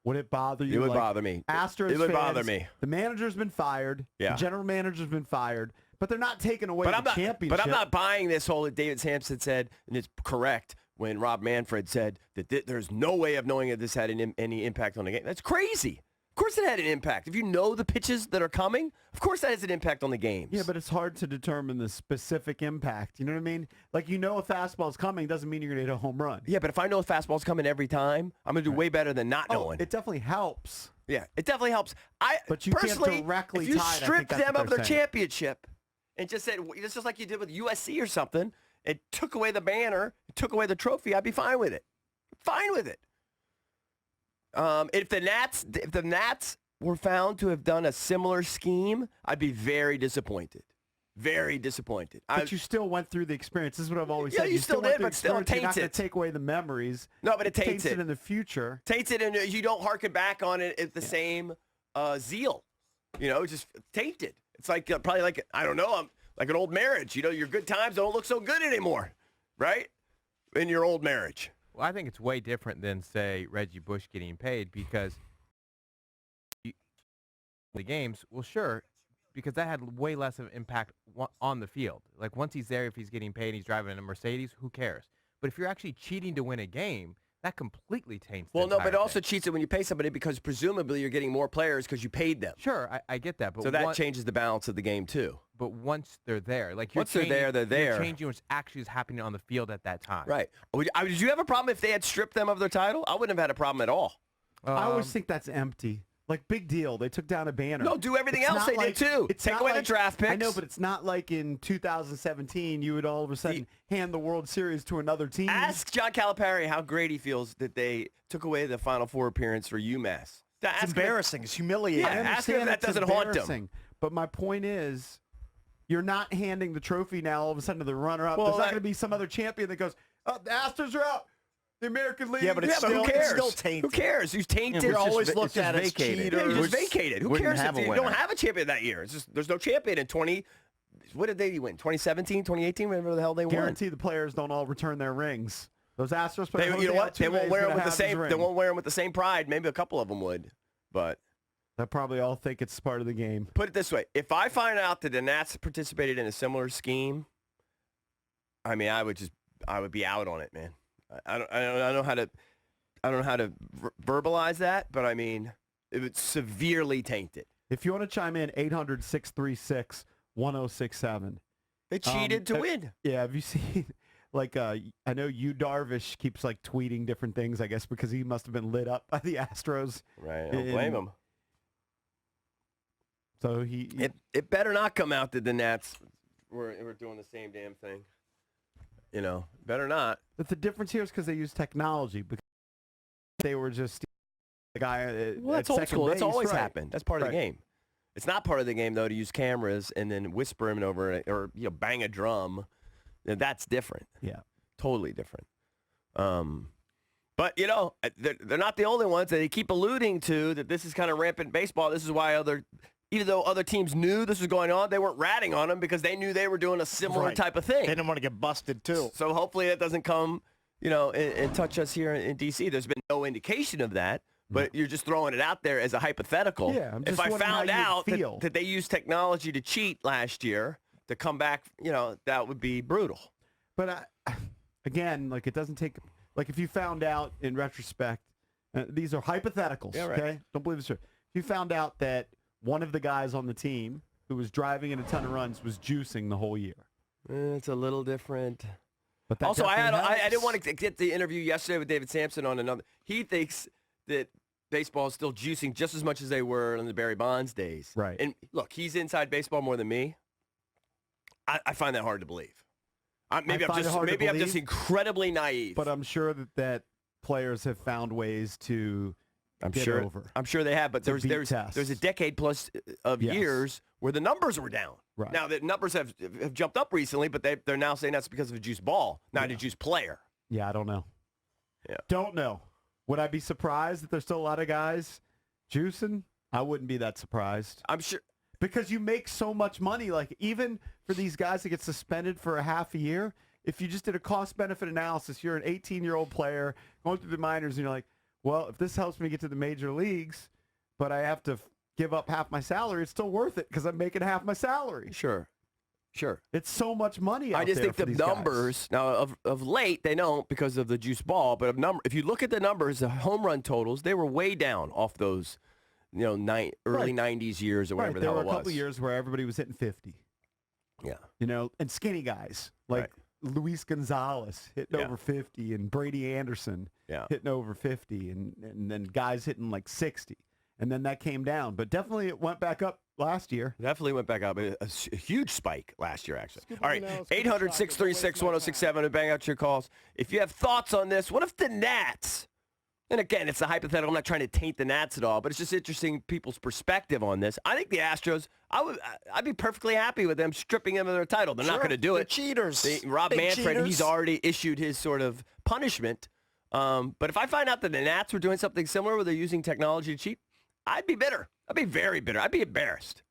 Would it bother you? It would bother me. Astros It would fans, bother me. The manager's been fired. Yeah. The general manager's been fired. But they're not taking away the championship. But I'm not buying this whole that David Sampson said, and it's correct, when Rob Manfred said that there's no way of knowing if this had any impact on the game. That's crazy. Of course it had an impact. If you know the pitches that are coming, of course that has an impact on the games. Yeah, but it's hard to determine the specific impact. You know what I mean? Like, you know a fastball's coming doesn't mean you're going to hit a home run. Yeah, but if I know a fastball's coming every time, I'm going to do way better than not knowing. It definitely helps. Yeah, it definitely helps. But you personally, can't directly if you tie it, stripped them of their championship and just said, it's just like you did with USC or something, it took away the banner, it took away the trophy, I'd be fine with it. Fine with it. If the Nats were found to have done a similar scheme, I'd be very disappointed. Very disappointed. But you still went through the experience. This is what I've always said. Yeah, you still did, but still taints it. You're not going it. to take away the memories. No, but it taints it in the future. Taints it, and you don't harken back on it at the same zeal. You know, just tainted. It's like probably like, I don't know, like an old marriage. You know, your good times don't look so good anymore, right? In your old marriage. Well, I think it's way different than, say, Reggie Bush getting paid because the games, well, sure, because that had way less of an impact on the field. Like, once he's there, if he's getting paid, he's driving a Mercedes, who cares? But if you're actually cheating to win a game, that completely taints the entire but it also thing. cheats it when you pay somebody because presumably you're getting more players because you paid them. Sure, I get that. But so that changes the balance of the game, too. But once they're there, like once they're there, they're there. You're changing what's actually happening on the field at that time. Right. Did you have a problem if they had stripped them of their title? I wouldn't have had a problem at all. I always think that's empty. Like, big deal. They took down a banner. No, do everything else they did, too. Take away the draft picks. I know, but it's not like in 2017 you would all of a sudden hand the World Series to another team. Ask John Calipari how great he feels that they took away the Final Four appearance for UMass. It's embarrassing. It's humiliating. Yeah, ask him if that doesn't haunt him. But my point is, you're not handing the trophy now all of a sudden to the runner-up. Well, there's not going to be some other champion that goes, oh, the Astros are out. The American League. Yeah, but it's still, who cares? It's still tainted. Who cares? Who's tainted? You're always looked at as vacated. cheaters. Yeah, you just vacated. Who Wouldn't cares have if a you don't winner. have a champion that year? It's just there's no champion in 20. What did they win? 2017, 2018, whatever the hell they won. Guarantee the players don't all return their rings. Those Astros players. You know what? They won't wear them with the same. They won't wear them with the same pride. Maybe a couple of them would, but they probably all think it's part of the game. Put it this way: if I find out that the Nats participated in a similar scheme, I mean, I would be out on it, man. I don't know how to verbalize that, but I mean, it would severely taint it. If you want to chime in, 800-636-1067. They cheated to win. Yeah, have you seen, like, I know Darvish keeps, like, tweeting different things, I guess, because he must have been lit up by the Astros. Right, I don't blame him. So It better not come out that the Nats were doing the same damn thing. You know, better not. But the difference here is because they use technology. Because they were just the guy. Well, that's old school. That's always happened. That's part of the Right. game. It's not part of the game though to use cameras and then whisper him over it or bang a drum. That's different. Yeah, totally different. But they're not the only ones that they keep alluding to that this is kind of rampant baseball. This is why even though other teams knew this was going on, they weren't ratting on them because they knew they were doing a similar type of thing. They didn't want to get busted, too. So hopefully that doesn't come, and touch us here in D.C. There's been no indication of that, but you're just throwing it out there as a hypothetical. Yeah, I'm just if I wondering found how out you'd feel. that they used technology to cheat last year to come back, that would be brutal. But again, like, it doesn't take. Like, if you found out in retrospect, these are hypotheticals. Yeah, right. Okay, don't believe it's true. If you found out that one of the guys on the team who was driving in a ton of runs was juicing the whole year. It's a little different. But that also, I definitely didn't want to get the interview yesterday with David Sampson on another. He thinks that baseball is still juicing just as much as they were in the Barry Bonds days. Right. And look, he's inside baseball more than me. I find that hard to believe. Maybe I'm just incredibly naive. But I'm sure that players have found ways to. I'm sure they have, but there's a decade plus of years where the numbers were down. Right. Now the numbers have jumped up recently, but they're now saying that's because of a juice ball, not a juice player. Yeah, I don't know. Yeah. Don't know. Would I be surprised that there's still a lot of guys juicing? I wouldn't be that surprised. I'm sure. Because you make so much money. Like, even for these guys that get suspended for a half a year, if you just did a cost-benefit analysis, you're an 18-year-old player going through the minors, and you're like, well, if this helps me get to the major leagues, but I have to give up half my salary, it's still worth it because I'm making half my salary. Sure. It's so much money out I just there think for the these guys. numbers, now of late, they don't because of the juice ball, but if you look at the numbers, the home run totals, they were way down off those, early 90s years or whatever the There hell were it a was. couple years where everybody was hitting 50. Yeah. And skinny guys like Luis Gonzalez hitting over 50 and Brady Anderson hitting over 50 and then guys hitting like 60. And then that came down. But definitely it went back up last year. Definitely went back up. A huge spike last year, actually. All right, 800-636-1067 and bang out your calls. If you have thoughts on this, what if the Nats, and again, it's a hypothetical. I'm not trying to taint the Nats at all, but it's just interesting people's perspective on this. I think the Astros, I'd be perfectly happy with them stripping them of their title. They're not going to do They're it. cheaters. Rob Big Manfred, cheaters. he's already issued his sort of punishment. But if I find out that the Nats were doing something similar where they're using technology to cheat, I'd be bitter. I'd be very bitter. I'd be embarrassed.